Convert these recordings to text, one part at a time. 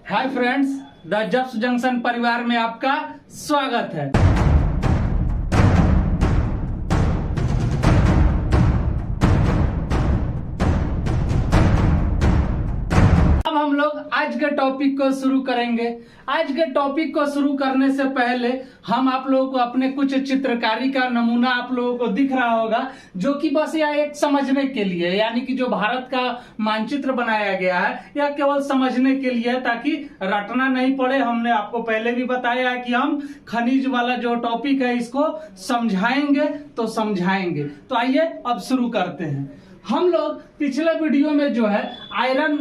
Hi friends, the jobs junction परिवार में आपका स्वागत है। अब हम लोग आज के टॉपिक को शुरू करेंगे। आज के टॉपिक को शुरू करने से पहले हम आप लोगों को अपने कुछ चित्रकारी का नमूना आप लोगों को दिख रहा होगा, जो कि बस यह एक समझने के लिए, यानी कि जो भारत का मानचित्र बनाया गया है यह केवल समझने के लिए है, ताकि रटना नहीं पड़े। हमने आपको पहले भी बताया है कि हम खनिज वाला जो टॉपिक है इसको समझाएंगे तो समझाएंगे। तो आइए अब शुरू करते हैं। हम लोग पिछले वीडियो में जो है आयरन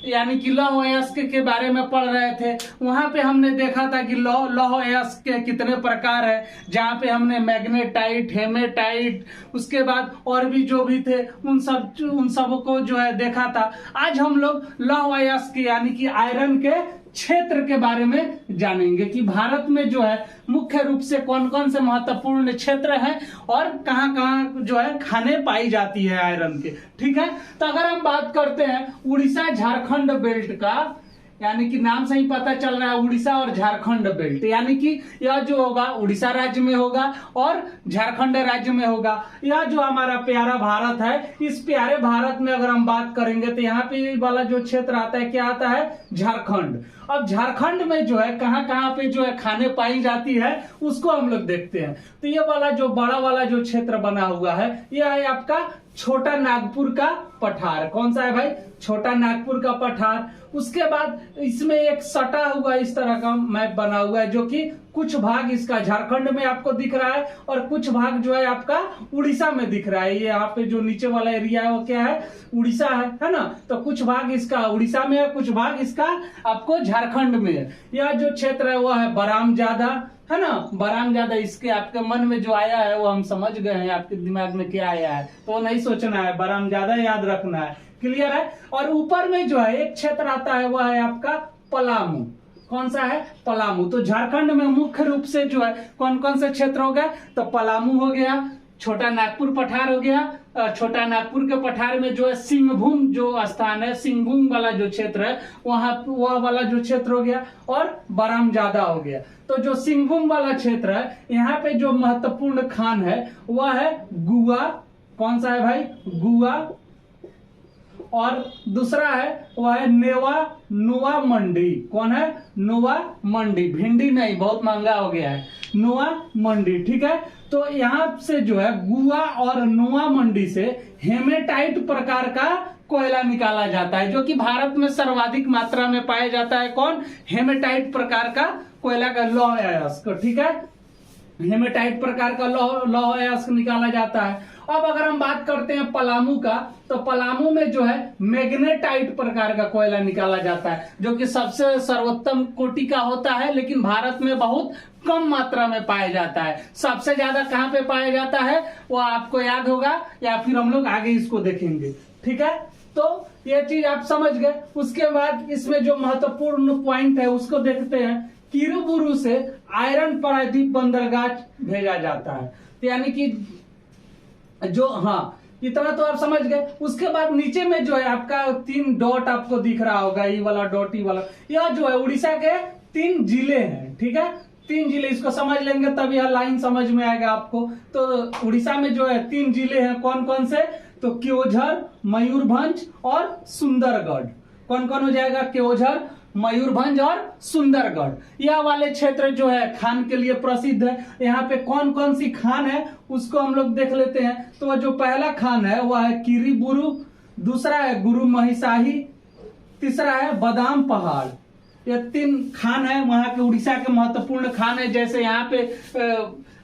यानी कि लौह अयस्क के बारे में पढ़ रहे थे। वहां पे हमने देखा था कि लौह अयस्क के कितने प्रकार है, जहाँ पे हमने मैग्नेटाइट, हेमेटाइट, उसके बाद और भी जो भी थे उन सब को जो है देखा था। आज हम लोग लौह अयस्क यानी कि आयरन के क्षेत्र के बारे में जानेंगे कि भारत में जो है मुख्य रूप से कौन कौन से महत्वपूर्ण क्षेत्र हैं और कहां कहां जो है खाने पाई जाती है आयरन के। ठीक है, तो अगर हम बात करते हैं उड़ीसा झारखंड बेल्ट का, यानी कि नाम से ही पता चल रहा है उड़ीसा और झारखंड बेल्ट, यानी कि यह जो होगा उड़ीसा राज्य में होगा और झारखंड राज्य में होगा। यह जो हमारा प्यारा भारत है, इस प्यारे भारत में अगर हम बात करेंगे तो यहाँ पे वाला जो क्षेत्र आता है क्या आता है, झारखंड। अब झारखंड में जो है कहाँ कहाँ पे जो है खाने पाई जाती है उसको हम लोग देखते हैं। तो ये वाला जो बड़ा वाला जो क्षेत्र बना हुआ है यह है आपका छोटा नागपुर का पठार। कौन सा है भाई, छोटा नागपुर का पठार। उसके बाद इसमें एक सटा हुआ इस तरह का मैप बना हुआ है, जो कि कुछ भाग इसका झारखंड में आपको दिख रहा है और कुछ भाग जो है आपका उड़ीसा में दिख रहा है। ये यहाँ पे जो नीचे वाला एरिया है वो क्या है, उड़ीसा है ना। तो कुछ भाग इसका उड़ीसा में है, कुछ भाग इसका आपको झारखंड में है। यह जो क्षेत्र है वो है बरामजादा, है ना। बरामजादा, इसके आपके मन में जो आया है वो हम समझ गए हैं, आपके दिमाग में क्या आया है तो नहीं सोचना है, बरामजादा याद रखना है। क्लियर है। और ऊपर में जो है एक क्षेत्र आता है वह है आपका पलामू। कौन सा है, पलामू। तो झारखंड में मुख्य रूप से जो है कौन कौन से क्षेत्र हो गए, तो पलामू हो गया, छोटा नागपुर पठार हो गया। छोटा नागपुर के पठार में जो है सिंहभूम जो स्थान है, सिंहभूम वाला जो क्षेत्र है वहां वह वाला जो क्षेत्र हो गया, और बरामजादा हो गया। तो जो सिंहभूम वाला क्षेत्र है यहाँ पे जो महत्वपूर्ण खान है वह है गुआ। कौन सा है भाई, गुआ। और दूसरा है वह है नुआ मंडी। कौन है, नुआ मंडी। भिंडी नहीं, बहुत महंगा हो गया है, नुआ मंडी। ठीक है, तो यहाँ से जो है गुआ और नुआ मंडी से हेमेटाइट प्रकार का कोयला निकाला जाता है, जो कि भारत में सर्वाधिक मात्रा में पाया जाता है। कौन, हेमेटाइट प्रकार का कोयला का लौह अयस्क। ठीक है, हेमेटाइट प्रकार का लौह अयस्क निकाला जाता है। अब अगर हम बात करते हैं पलामू का, तो पलामू में जो है मैग्नेटाइट प्रकार का कोयला निकाला जाता है, जो कि सबसे सर्वोत्तम कोटि का होता है, लेकिन भारत में बहुत कम मात्रा में पाया जाता है। सबसे ज्यादा कहाँ पे पाया जाता है वो आपको याद होगा, या फिर हम लोग आगे इसको देखेंगे। ठीक है, तो ये चीज आप समझ गए। उसके बाद इसमें जो महत्वपूर्ण पॉइंट है उसको देखते हैं। किरीबुरू से आयरन प्रायद्वीप बंदरगाह भेजा जाता है, तो यानी कि जो, हाँ इतना तो आप समझ गए। उसके बाद नीचे में जो है आपका 3 डॉट आपको दिख रहा होगा, ये वाला डॉट, ये वाला, यह जो है उड़ीसा के 3 जिले हैं। ठीक है, 3 जिले, इसको समझ लेंगे तब यह लाइन समझ में आएगा आपको। तो उड़ीसा में जो है 3 जिले हैं, कौन कौन से, तो क्योंझर, मयूरभंज और सुंदरगढ़। कौन कौन हो जाएगा, क्योंझर, मयूरभंज और सुंदरगढ़। यह वाले क्षेत्र जो है खान के लिए प्रसिद्ध है। यहाँ पे कौन कौन सी खान है उसको हम लोग देख लेते हैं। तो जो पहला खान है वह है किरीबुरू, दूसरा है गुरु महिसाही, तीसरा है बादाम पहाड़। ये 3 खान है वहां के उड़ीसा के महत्वपूर्ण खान है। जैसे यहाँ पे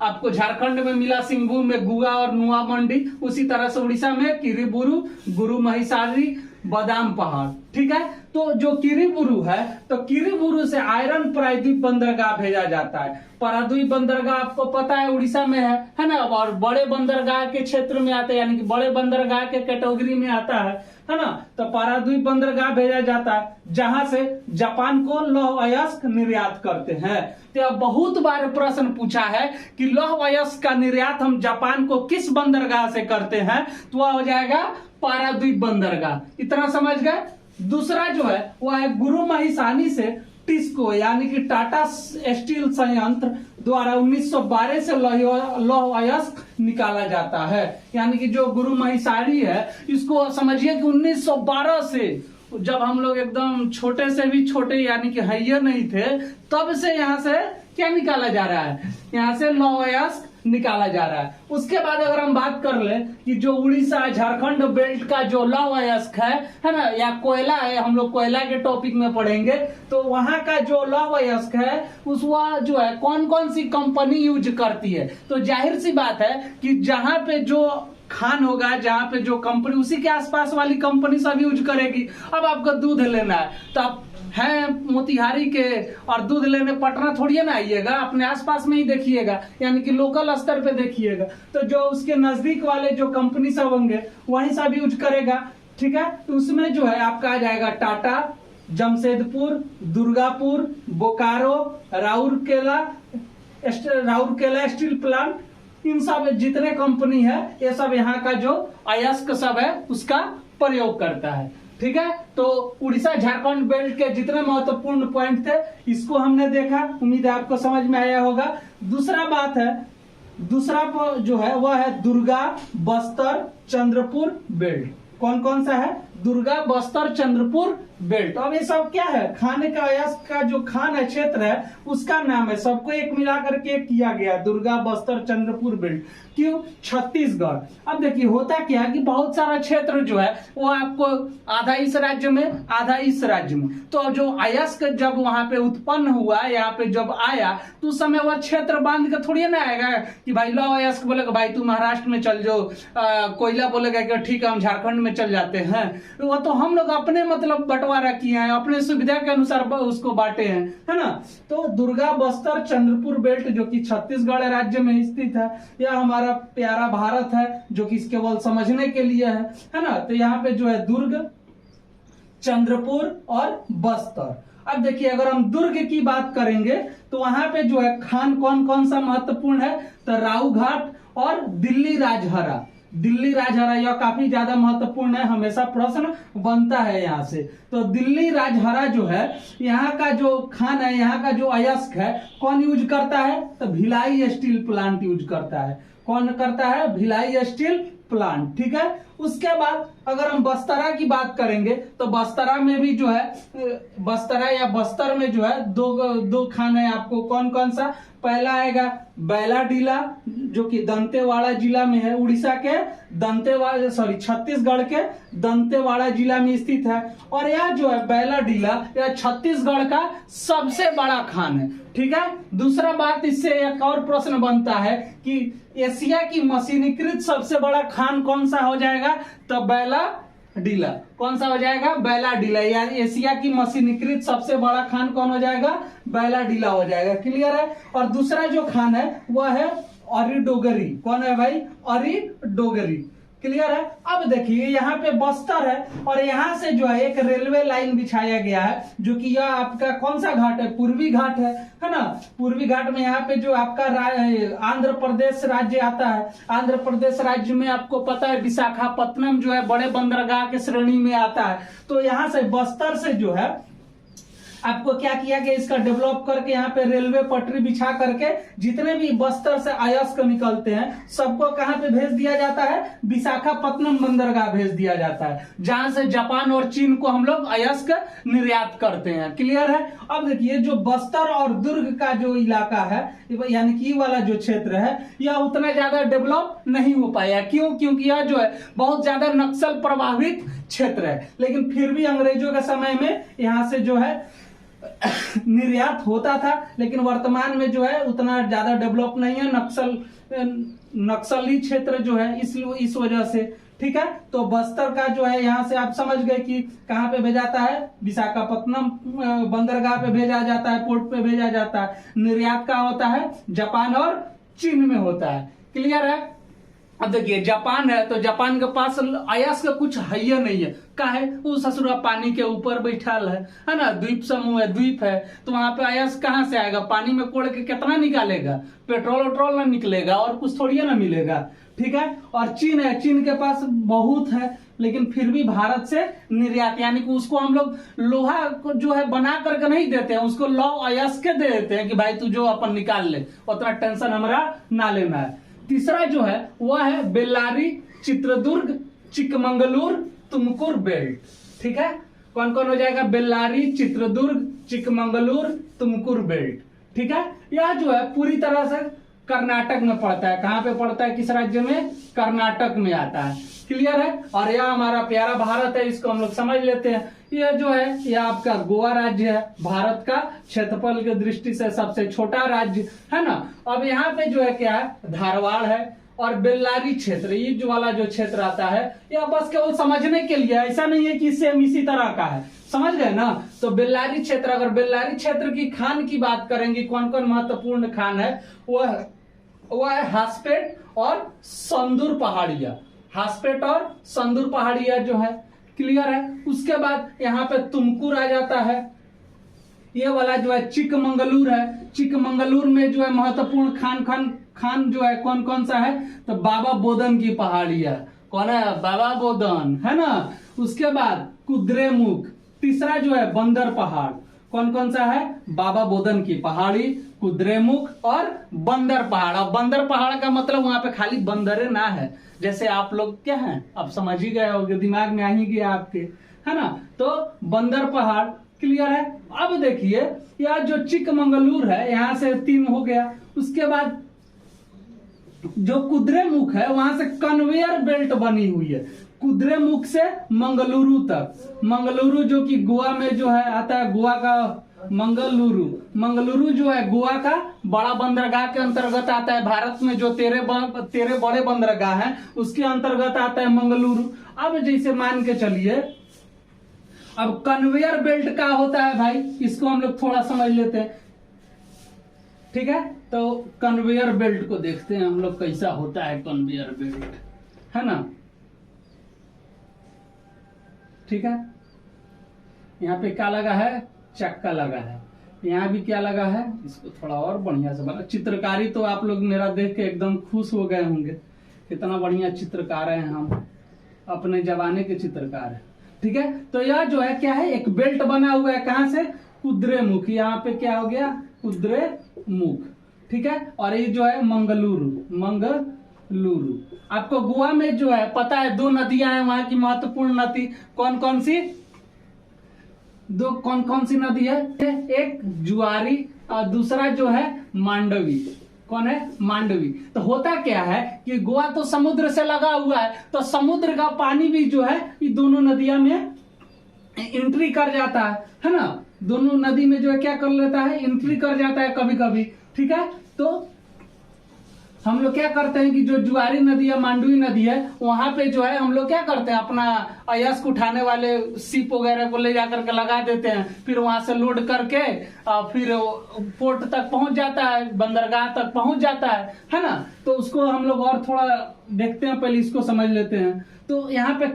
आपको झारखंड में मिला सिंहभूम में गुआ और नुआ मंडी, उसी तरह से उड़ीसा में किरीबुरू, गुरु महिसारी, बादाम पहाड़। ठीक है, तो जो किरीबुरू है, तो किरीबुरू से आयरन प्रायद्वीप बंदरगाह भेजा जाता है। पारादीप बंदरगाह आपको पता है उड़ीसा में है ना। और बड़े बंदरगाह के क्षेत्र में आता है, यानी कि बड़े बंदरगाह के कैटेगरी में आता है ना। तो पारादीप बंदरगाह भेजा जाता है, जहां से जापान को लौह अयस्क निर्यात करते हैं। तो बहुत बार प्रश्न पूछा है कि लौह अयस्क का निर्यात हम जापान को किस बंदरगाह से करते हैं, तो वह हो जाएगा पारादीप बंदरगाह। इतना समझ गए। दूसरा जो है वो है गुरु महिसानी से टिस्को यानी कि टाटा स्टील संयंत्र द्वारा 1912 से लौह अयस्क निकाला जाता है। यानी कि जो गुरु महिसारी है इसको समझिए कि 1912 से, जब हम लोग एकदम छोटे से भी छोटे यानी कि हैया नहीं थे, तब से यहाँ से क्या निकाला जा रहा है, यहाँ से लौह अयस्क निकाला जा रहा है। उसके बाद अगर हम बात कर ले कि जो उड़ीसा झारखंड बेल्ट का जो लौह अयस्क है ना, या कोयला है, हम लोग कोयला के टॉपिक में पढ़ेंगे, तो वहां का जो लौह अयस्क है उस वह जो है कौन कौन सी कंपनी यूज करती है। तो जाहिर सी बात है कि जहां पे जो खान होगा, जहां पे जो कंपनी, उसी के आसपास वाली कंपनी सब यूज करेगी। अब आपको दूध लेना है तो आप हैं मोतिहारी के और दूध लेने पटना थोड़ी ना आइएगा, अपने आसपास में ही देखिएगा, यानी कि लोकल स्तर पे देखिएगा। तो जो उसके नजदीक वाले जो कंपनी सब होंगे वही सब यूज करेगा। ठीक है, तो उसमें जो है आपका आ जाएगा टाटा, जमशेदपुर, दुर्गापुर, बोकारो, राउरकेला स्टील प्लांट, इन सब जितने कंपनी है ये सब यहाँ का जो अयस्क सब है उसका प्रयोग करता है। ठीक है, तो उड़ीसा झारखंड बेल्ट के जितने महत्वपूर्ण पॉइंट थे इसको हमने देखा, उम्मीद है आपको समझ में आया होगा। दूसरा बात है, दूसरा जो है वह है दुर्गा, बस्तर, चंद्रपुर बेल्ट। कौन कौन सा है? दुर्गा, बस्तर, चंद्रपुर बेल्ट। अब ये सब क्या है? खाने का अयस्क का जो खान है, क्षेत्र है, उसका नाम है। सबको एक मिला करके किया गया, दुर्गा, बस्तर, चंद्रपुर बेल्ट। क्यों? छत्तीसगढ़। अब देखिए होता क्या कि बहुत सारा क्षेत्र जो है वो आपको आधा इस राज्य में, आधा इस राज्य में। तो जो अयस्क जब वहां पे उत्पन्न हुआ, यहाँ पे जब आया, तो उस समय वह क्षेत्र बांध के थोड़ी ना आएगा कि भाई लौह अयस्क बोलेगा भाई तू महाराष्ट्र में चल जाओ, कोयला बोलेगा कि ठीक है हम झारखंड में चल जाते हैं। वो तो हम लोग अपने मतलब बंटवारा किए हैं, अपने सुविधा के अनुसार उसको बांटे हैं, है ना। तो दुर्गा, बस्तर, चंद्रपुर बेल्ट जो कि छत्तीसगढ़ राज्य में स्थित है, यह हमारा प्यारा भारत है जो कि केवल समझने के लिए है ना। तो यहाँ पे जो है दुर्ग, चंद्रपुर और बस्तर। अब देखिए अगर हम दुर्ग की बात करेंगे तो वहां पे जो है खान कौन कौन सा महत्वपूर्ण है, तो राऊ घाट और दिल्ली राजहरा। दिल्ली राजहरा यह काफी ज्यादा महत्वपूर्ण है, हमेशा प्रश्न बनता है यहाँ से। तो दिल्ली राजहरा जो है, यहाँ का जो खान है, यहाँ का जो अयस्क है, कौन यूज करता है? तो भिलाई स्टील प्लांट यूज करता है। कौन करता है? Bhilai steel plant. ठीक है, उसके बाद अगर हम बस्तरा की बात करेंगे तो बस्तरा में भी जो है, बस्तरा या बस्तर में जो है दो खान है आपको। कौन कौन सा? पहला आएगा बैलाडीला जो कि दंतेवाड़ा जिला में है, उड़ीसा के छत्तीसगढ़ के दंतेवाड़ा जिला में स्थित है। और यह जो है बैलाडीला यह छत्तीसगढ़ का सबसे बड़ा खान है। ठीक है, दूसरा बात इससे एक और प्रश्न बनता है कि एशिया की मशीनीकृत सबसे बड़ा खान कौन सा हो जाएगा? तो बैलाडीला। कौन सा हो जाएगा? बैलाडीला। यानी एशिया की मशीनीकृत सबसे बड़ा खान कौन हो जाएगा? बैलाडीला हो जाएगा। क्लियर है। और दूसरा जो खान है वह है ओरिडोगरी। कौन है भाई? ओरिडोगरी। क्लियर है। अब देखिए यहाँ पे बस्तर है और यहाँ से जो है एक रेलवे लाइन बिछाया गया है, जो कि यह आपका कौन सा घाट है? पूर्वी घाट है ना। पूर्वी घाट में यहाँ पे जो आपका आंध्र प्रदेश राज्य आता है। आंध्र प्रदेश राज्य में आपको पता है विशाखापत्तनम जो है बड़े बंदरगाह के श्रेणी में आता है। तो यहाँ से बस्तर से जो है आपको क्या किया गया, इसका डेवलप करके यहाँ पे रेलवे पटरी बिछा करके जितने भी बस्तर से अयस्क निकलते हैं सबको कहाँ पे भेज दिया जाता है? विशाखापत्तनम बंदरगाह भेज दिया जाता है, जहां से जापान और चीन को हम लोग अयस्क निर्यात करते हैं। क्लियर है। अब देखिए जो बस्तर और दुर्ग का जो इलाका है, यानी कि वाला जो क्षेत्र है, यह उतना ज्यादा डेवलप नहीं हो पाया। क्यों? क्योंकि यह जो है बहुत ज्यादा नक्सल प्रभावित क्षेत्र है। लेकिन फिर भी अंग्रेजों के समय में यहाँ से जो है निर्यात होता था, लेकिन वर्तमान में जो है उतना ज्यादा डेवलप नहीं है, नक्सली क्षेत्र जो है इस वजह से। ठीक है, तो बस्तर का जो है यहाँ से आप समझ गए कि कहाँ पे भेजाता है? विशाखापत्तनम बंदरगाह पे भेजा जाता है, पोर्ट पे भेजा जाता है। निर्यात का होता है जापान और चीन में होता है। क्लियर है। अब देखिए जापान है तो जापान के पास अयस्क कुछ है ही नहीं है। का है? वो ससुरा पानी के ऊपर बैठल है ना, द्वीप समूह है, द्वीप है, तो वहां पे अयस्क कहाँ से आएगा? पानी में कोड़ के कितना निकालेगा? पेट्रोल ना निकलेगा और कुछ थोड़ी ना मिलेगा। ठीक है। और चीन है, चीन के पास बहुत है, लेकिन फिर भी भारत से निर्यात, यानी कि उसको हम लोग लोहा को जो है बना करके नहीं देते हैं, उसको लौ अयस्क दे देते हैं कि भाई तू जो अपन निकाल ले, उतना टेंशन हमारा ना लेना है। तीसरा जो है वह है बेल्लारी, चित्रदुर्ग, चिकमंगलूर, तुमकुर बेल्ट। ठीक है, कौन कौन हो जाएगा? बेल्लारी, चित्रदुर्ग, चिकमंगलूर, तुमकुर बेल्ट। ठीक है, यह जो है पूरी तरह से कर्नाटक में पड़ता है। कहां पे पड़ता है? किस राज्य में? कर्नाटक में आता है। क्लियर है? और यह हमारा प्यारा भारत है, इसको हम लोग समझ लेते हैं। यह जो है यह आपका गोवा राज्य है, भारत का क्षेत्रफल की दृष्टि से सबसे छोटा राज्य है ना। अब यहाँ पे जो है क्या है? धारवाड़ है। और बेल्लारी क्षेत्र, ये जो वाला जो क्षेत्र आता है, यह बस केवल समझने के लिए, ऐसा नहीं है कि सेम इसी तरह का है, समझ गए ना। तो बेल्लारी क्षेत्र, अगर बेल्लारी क्षेत्र की खान की बात करेंगे, कौन कौन महत्वपूर्ण खान है, वह है हासपेट और संदूर पहाड़िया। हासपेट और संदूर पहाड़िया जो है, क्लियर है। उसके बाद यहाँ पे तुमकुर आ जाता है। ये वाला जो है चिकमंगलूर है। चिकमंगलूर में जो है महत्वपूर्ण खान जो है कौन कौन सा है? तो बाबा बोदन की पहाड़िया। कौन है? बाबा बोदन, है ना। उसके बाद कुद्रेमुख। तीसरा जो है बंदर पहाड़। कौन कौन सा है? बाबा बोदन की पहाड़ी, कुद्रेमुख और बंदर पहाड़। अब बंदर पहाड़ का मतलब वहां पे खाली बंदरे ना है, जैसे आप लोग क्या है, अब समझ ही गए होगे, दिमाग में आ ही गया आपके, है ना। तो बंदर पहाड़, क्लियर है। अब देखिए यह जो चिकमंगलूर है, यहां से 3 हो गया। उसके बाद जो कुद्रेमुख है, वहां से कन्वेयर बेल्ट बनी हुई है, कुद्रेमुख से मंगलुरु तक। मंगलुरु जो कि गोवा में जो है आता है, गोवा का मंगलुरु जो है गोवा का बड़ा बंदरगाह के अंतर्गत आता है। भारत में जो 13 बड़े बंदरगाह हैं उसके अंतर्गत आता है मंगलुरु। अब जैसे मान के चलिए, अब कन्वेयर बेल्ट का होता है भाई, इसको हम लोग थोड़ा समझ लेते हैं। ठीक है, तो कन्वेयर बेल्ट को देखते हैं हम लोग कैसा होता है कन्वेयर बेल्ट, है ना। ठीक है, यहाँ पे क्या लगा है? चक्का लगा है। यहाँ भी क्या लगा है? इसको थोड़ा और बढ़िया से बना। चित्रकारी तो आप लोग मेरा देख के एकदम खुश हो गए होंगे, कितना बढ़िया चित्रकार हैं हम, अपने जमाने के चित्रकार हैं। ठीक है, तो यह जो है क्या है? एक बेल्ट बना हुआ है। कहां से? कुद्रेमुख। यहाँ पे क्या हो गया? कुद्रेमुख। ठीक है, और ये जो है मंगलुरु। आपको गोवा में जो है पता है 2 नदियां हैं वहां की महत्वपूर्ण नदी। कौन कौन सी? कौन कौन सी नदी है? एक जुआरी और दूसरा जो है मांडवी। कौन है? मांडवी। तो होता क्या है कि गोवा तो समुद्र से लगा हुआ है, तो समुद्र का पानी भी जो है ये दोनों नदियां में एंट्री कर जाता है ना। दोनों नदी में जो है क्या कर लेता है? एंट्री कर जाता है कभी कभी। ठीक है, तो हम लोग क्या करते हैं कि जो जुआरी नदी है, मांडवी नदी है, वहां पे जो है हम लोग क्या करते हैं, अपना अयस्क उठाने वाले शिप वगैरह को ले जाकर के लगा देते हैं, फिर वहां से लोड करके फिर पोर्ट तक पहुंच जाता है, बंदरगाह तक पहुंच जाता है ना। तो उसको हम लोग और थोड़ा देखते हैं, पहले इसको समझ लेते हैं। तो यहाँ पे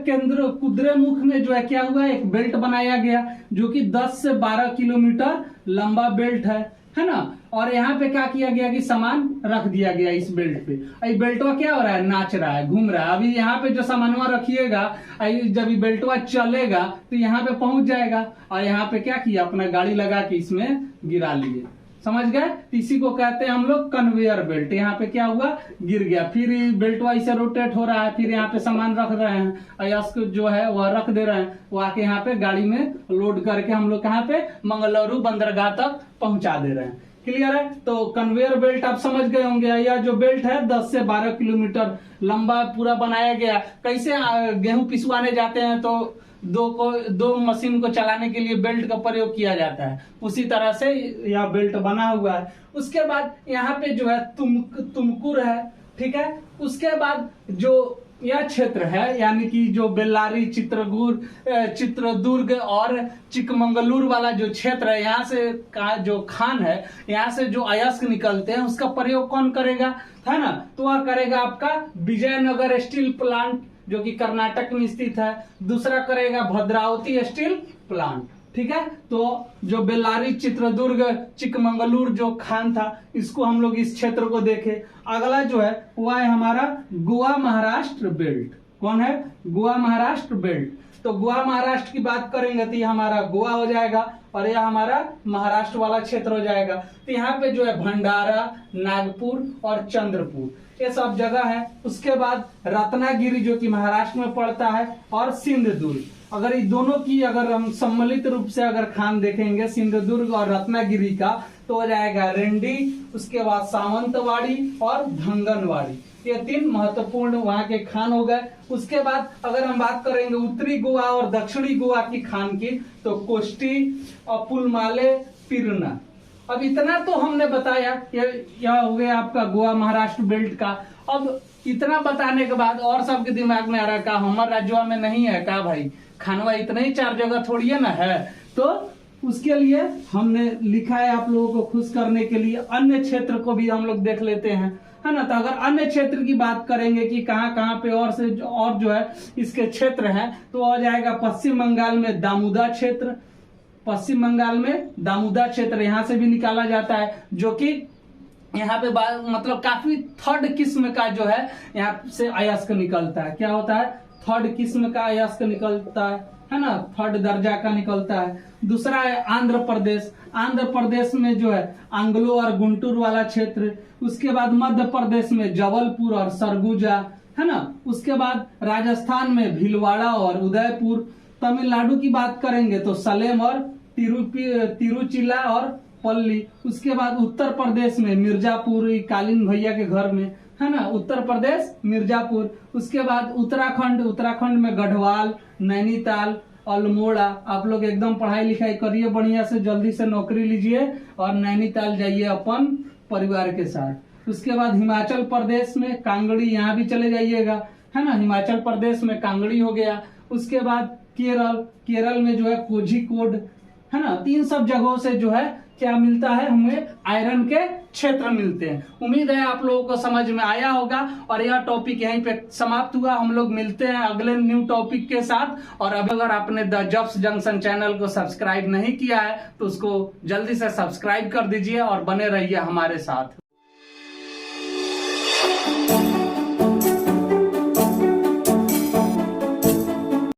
कुद्रेमुख में जो है क्या हुआ? एक बेल्ट बनाया गया जो कि 10 से 12 किलोमीटर लंबा बेल्ट है ना। और यहाँ पे क्या किया गया कि सामान रख दिया गया इस बेल्ट पे। ये बेल्टवा क्या हो रहा है? नाच रहा है, घूम रहा है। अभी यहाँ पे जो सामानवा रखिएगा, जब ये बेल्टवा चलेगा तो यहाँ पे पहुंच जाएगा। और यहाँ पे क्या किया? अपना गाड़ी लगा के इसमें गिरा लिए, समझ गए। इसी को कहते हैं हम लोग कन्वेयर बेल्ट। यहाँ पे क्या हुआ? गिर गया, फिर बेल्टवा इसे रोटेट हो रहा है, फिर यहाँ पे सामान रख रहे हैं, अयस्क जो है वह रख दे रहे हैं, वो आके यहाँ पे गाड़ी में लोड करके हम लोग कहाँ पे? मंगलुरु बंदरगाह तक पहुंचा दे रहे हैं। क्लियर है? तो कन्वेयर बेल्ट आप समझ गए होंगे। यह जो बेल्ट है 10 से 12 किलोमीटर लंबा पूरा बनाया गया। कैसे गेहूं पिसवाने जाते हैं तो दो मशीन को चलाने के लिए बेल्ट का प्रयोग किया जाता है, उसी तरह से यह बेल्ट बना हुआ है। उसके बाद यहाँ पे जो है तुमकुर है। ठीक है, उसके बाद जो यह क्षेत्र है, यानी कि जो बेल्लारी, चित्रदुर्ग और चिकमंगलूर वाला जो क्षेत्र है, यहाँ से का जो खान है, यहाँ से जो अयस्क निकलते हैं उसका प्रयोग कौन करेगा? है ना। तो वह करेगा आपका विजयनगर स्टील प्लांट जो कि कर्नाटक में स्थित है। दूसरा करेगा भद्रावती स्टील प्लांट। ठीक है, तो जो बेल्लारी, चित्रदुर्ग, चिकमंगलूर जो खान था, इसको हम लोग इस क्षेत्र को देखे। अगला जो है वह है हमारा गोवा महाराष्ट्र बेल्ट। कौन है? गोवा महाराष्ट्र बेल्ट। तो गोवा महाराष्ट्र की बात करेंगे तो ये हमारा गोवा हो जाएगा और यह हमारा महाराष्ट्र वाला क्षेत्र हो जाएगा। तो यहाँ पे जो है भंडारा, नागपुर और चंद्रपुर ये सब जगह है। उसके बाद रत्नागिरी जो कि महाराष्ट्र में पड़ता है और सिंधुदुर्ग। अगर ये दोनों की अगर हम सम्मिलित रूप से अगर खान देखेंगे सिंधुदुर्ग और रत्नागिरी का, तो हो जाएगा रेंडी, उसके बाद सावंतवाड़ी और धंगनवाड़ी। ये 3 महत्वपूर्ण वहां के खान हो गए। उसके बाद अगर हम बात करेंगे उत्तरी गोवा और दक्षिणी गोवा की खान की, तो कोष्टी और पुलमाले, पिरना। अब इतना तो हमने बताया, यह हो गया आपका गोवा महाराष्ट्र बेल्ट का। अब इतना बताने के बाद और सबके दिमाग में आ रहा का हमारे राज्य में नहीं है का भाई, खानवा इतने ही 4 जगह थोड़ी है ना है। तो उसके लिए हमने लिखा है आप लोगों को खुश करने के लिए अन्य क्षेत्र को भी हम लोग देख लेते हैं, है ना। तो अगर अन्य क्षेत्र की बात करेंगे कि कहाँ कहाँ पे और जो है इसके क्षेत्र हैं, तो आ जाएगा पश्चिम बंगाल में दामोदा क्षेत्र। पश्चिम बंगाल में दामोदा क्षेत्र यहाँ से भी निकाला जाता है, जो कि यहाँ पे मतलब काफी थर्ड किस्म का जो है यहाँ से अयस्क निकलता है। क्या होता है? थर्ड किस्म का अयस्क निकलता है ना, थर्ड दर्जा का निकलता है। दूसरा है आंध्र प्रदेश। आंध्र प्रदेश में जो है आंग्लो और गुंटूर वाला क्षेत्र। उसके बाद मध्य प्रदेश में जबलपुर और सरगुजा, है ना। उसके बाद राजस्थान में भीलवाड़ा और उदयपुर। तमिलनाडु की बात करेंगे तो सलेम और तिरुचिला और पल्ली। उसके बाद उत्तर प्रदेश में मिर्जापुर, कालीन भैया के घर में, है ना, उत्तर प्रदेश मिर्जापुर। उसके बाद उत्तराखंड में गढ़वाल, नैनीताल, अल्मोड़ा। आप लोग एकदम पढ़ाई लिखाई करिए बढ़िया से, जल्दी से नौकरी लीजिए और नैनीताल जाइए अपन परिवार के साथ। उसके बाद हिमाचल प्रदेश में कांगड़ी, यहाँ भी चले जाइएगा, है ना, हिमाचल प्रदेश में कांगड़ी हो गया। उसके बाद केरल में जो है कोझिकोड, है ना। 3 सब जगहों से जो है क्या मिलता है, हमें आयरन के क्षेत्र मिलते हैं। उम्मीद है आप लोगों को समझ में आया होगा और यह टॉपिक यहीं पे समाप्त हुआ। हम लोग मिलते हैं अगले न्यू टॉपिक के साथ। और अब अगर आपने द जब्स जंक्शन चैनल को सब्सक्राइब नहीं किया है तो उसको जल्दी से सब्सक्राइब कर दीजिए और बने रहिए हमारे साथ।